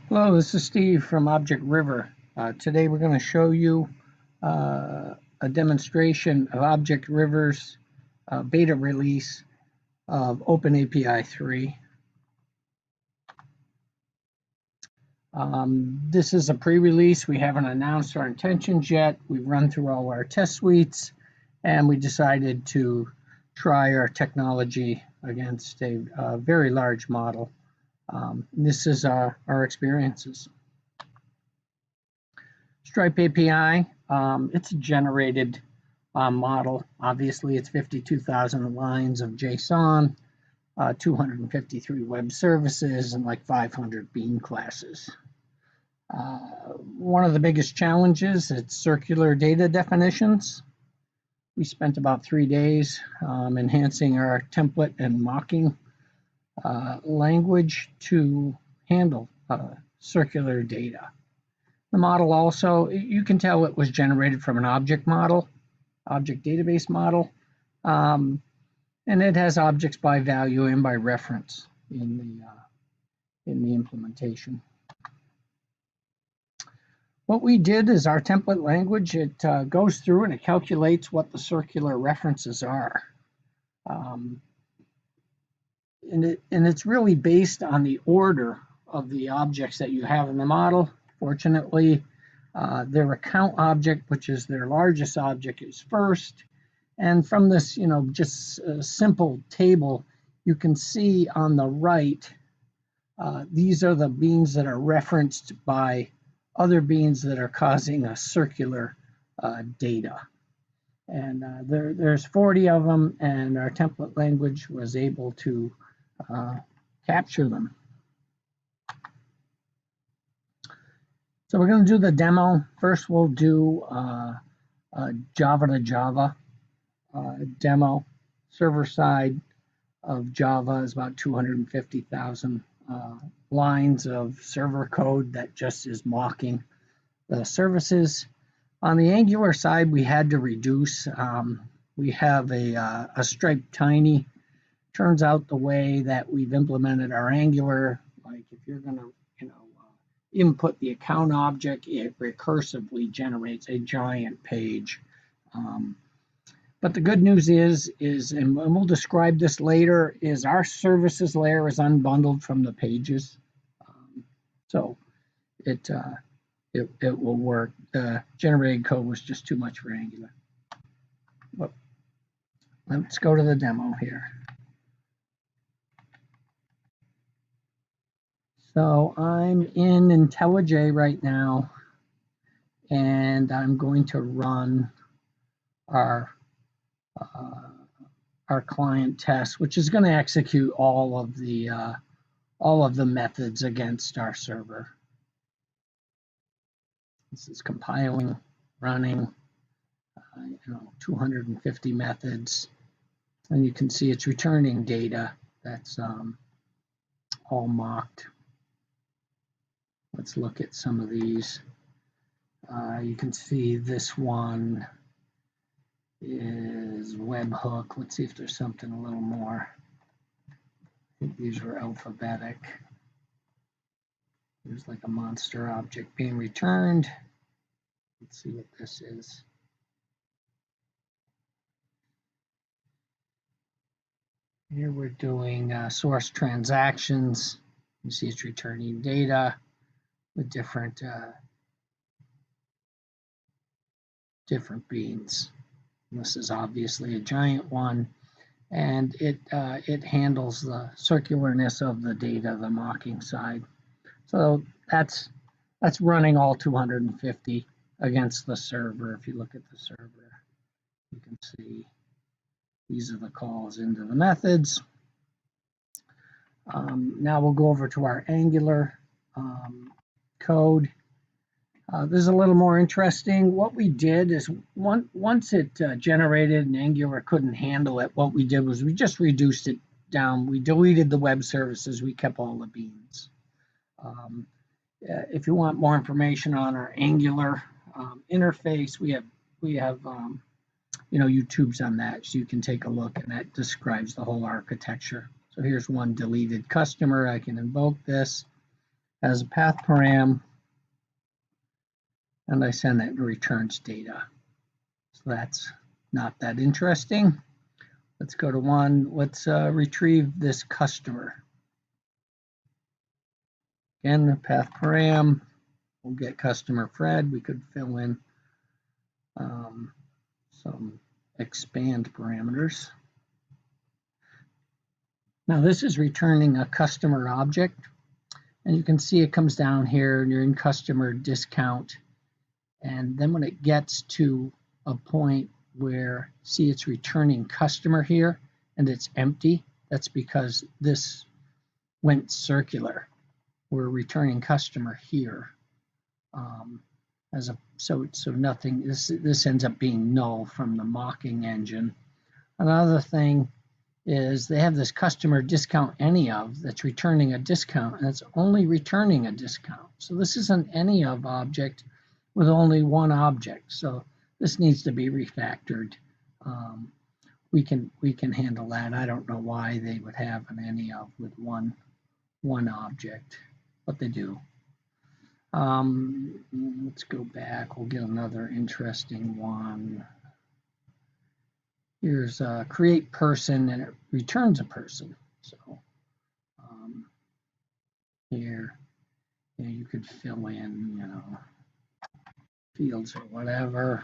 Hello, this is Steve from ObjectRiver. Today we're going to show you a demonstration of ObjectRiver's beta release of OpenAPI 3. This is a pre-release. We haven't announced our intentions yet. We've run through all our test suites, and we decided to try our technology against a very large model. This is our experiences. Stripe API, it's a generated model. Obviously, it's 52,000 lines of JSON, 253 web services, and like 500 bean classes. One of the biggest challenges is circular data definitions. We spent about 3 days enhancing our template and mocking language to handle circular data. The model also, you can tell it was generated from an object database model, and it has objects by value and by reference in the implementation. What we did is our template language, it goes through and it calculates what the circular references are. And it's really based on the order of the objects that you have in the model. Fortunately, their account object, which is their largest object, is first. And from this, just a simple table, you can see on the right, these are the beans that are referenced by other beans that are causing a circular data. And there's 40 of them, and our template language was able to capture them. So we're going to do the demo. First, we'll do a Java to Java demo. Server side of Java is about 250,000 lines of server code that just is mocking the services. On the Angular side, we had to reduce. We have a Stripe Tiny. Turns out the way that we've implemented our Angular, like if you're going to input the account object, it recursively generates a giant page. But the good news is, and we'll describe this later, is our services layer is unbundled from the pages. So it will work. The generated code was just too much for Angular. But let's go to the demo here. So I'm in IntelliJ right now, and I'm going to run our client test, which is going to execute all of the methods against our server. This is compiling, running, 250 methods, and you can see it's returning data that's all mocked. Let's look at some of these. You can see this one is webhook. Let's see if there's something a little more. I think these were alphabetic. There's like a monster object being returned. Let's see what this is. Here we're doing source transactions. You see it's returning data with different beans. And this is obviously a giant one, and it handles the circularness of the data, the mocking side. So that's running all 250 against the server. If you look at the server, you can see these are the calls into the methods. Now we'll go over to our Angular code. This is a little more interesting. What we did is once it generated and Angular couldn't handle it, what we did was we just reduced it down. We deleted the web services. We kept all the beans. If you want more information on our Angular interface, we have YouTube's on that, so you can take a look, and that describes the whole architecture. So here's one deleted customer. I can invoke this. has a path param, and I send it and returns data. So that's not that interesting. Let's go to one. Let's retrieve this customer. Again, the path param. We'll get customer Fred. We could fill in some expand parameters. Now this is returning a customer object, and you can see it comes down here and you're in customer discount. And then when it gets to a point where, see, it's returning customer here and it's empty, that's because this went circular. We're returning customer here. So nothing, this ends up being null from the mocking engine. Another thing is they have this customer discount any of that's returning a discount, and it's only returning a discount. So this is an any of object with only one object. So this needs to be refactored. We can handle that. I don't know why they would have an any of with one object, but they do. Let's go back. We'll get another interesting one. Here's create person, and it returns a person. So here you could fill in, fields or whatever.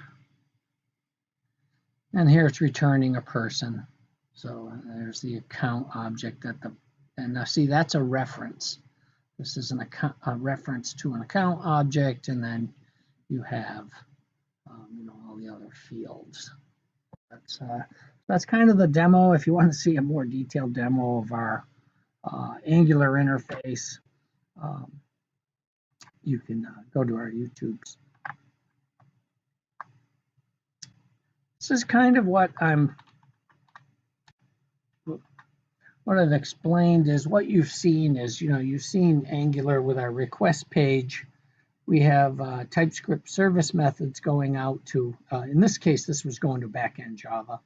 And here it's returning a person. So there's the account object and now see, that's a reference. This is a reference to an account object, and then you have all the other fields. That's kind of the demo. If you want to see a more detailed demo of our Angular interface, you can go to our YouTubes. This is kind of what I've explained is what you've seen is, you've seen Angular with our request page. We have TypeScript service methods going out to, in this case, this was going to backend Java,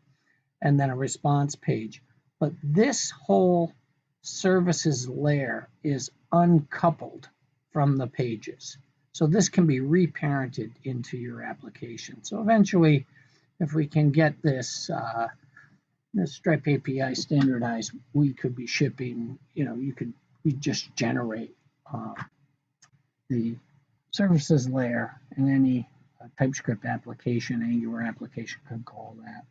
and then a response page. But this whole services layer is uncoupled from the pages. So this can be reparented into your application. So eventually, if we can get this Stripe API standardized, we could be shipping, we just generate the services layer, and any TypeScript application, Angular application could call that.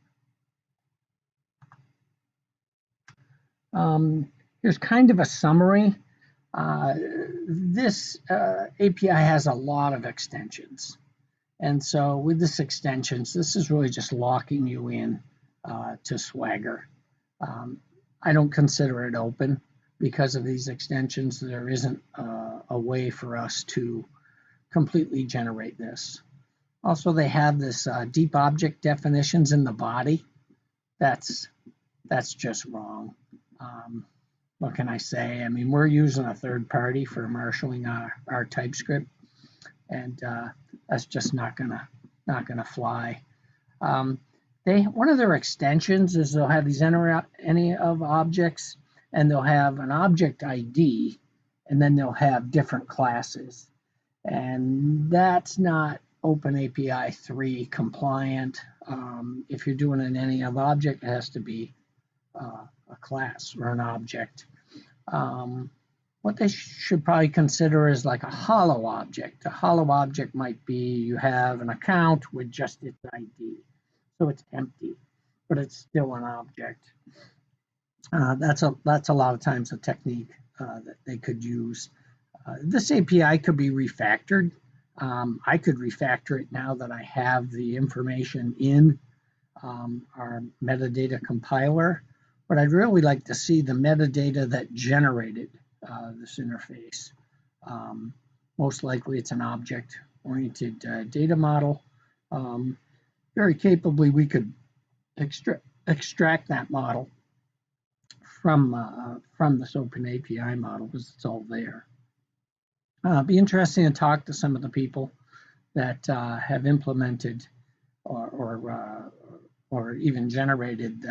Here's kind of a summary. This API has a lot of extensions. And so with this extensions, this is really just locking you in to Swagger. I don't consider it open because of these extensions. There isn't a way for us to completely generate this. Also, they have this deep object definitions in the body. That's just wrong. What can I say? I mean, we're using a third party for marshaling our TypeScript, and that's just not gonna fly. One of their extensions is they'll have these any of objects, and they'll have an object ID, and then they'll have different classes, and that's not OpenAPI 3 compliant. If you're doing an any of object, it has to be a class or an object. What they should probably consider is like a hollow object. A hollow object might be you have an account with just its ID. So it's empty, but it's still an object. That's a lot of times a technique that they could use. This API could be refactored. I could refactor it now that I have the information in our metadata compiler, but I'd really like to see the metadata that generated this interface. Most likely it's an object-oriented data model. Very capably, we could extract that model from this OpenAPI model because it's all there. It'd be interesting to talk to some of the people that have implemented or even generated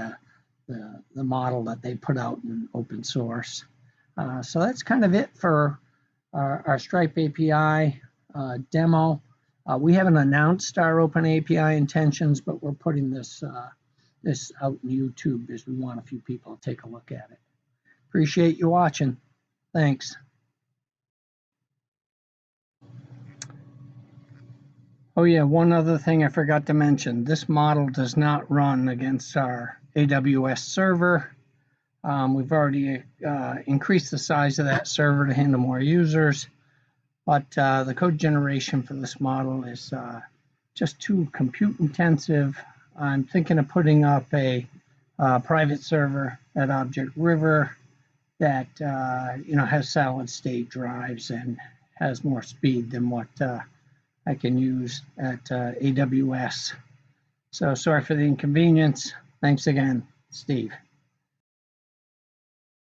the model that they put out in open source. So that's kind of it for our Stripe API demo. We haven't announced our OpenAPI intentions, but we're putting this this out in YouTube because we want a few people to take a look at it. Appreciate you watching. Thanks. Oh yeah, one other thing I forgot to mention. This model does not run against our AWS server. We've already increased the size of that server to handle more users, but the code generation for this model is just too compute intensive. I'm thinking of putting up a private server at ObjectRiver that has solid state drives and has more speed than what I can use at AWS. So sorry for the inconvenience. Thanks again, Steve.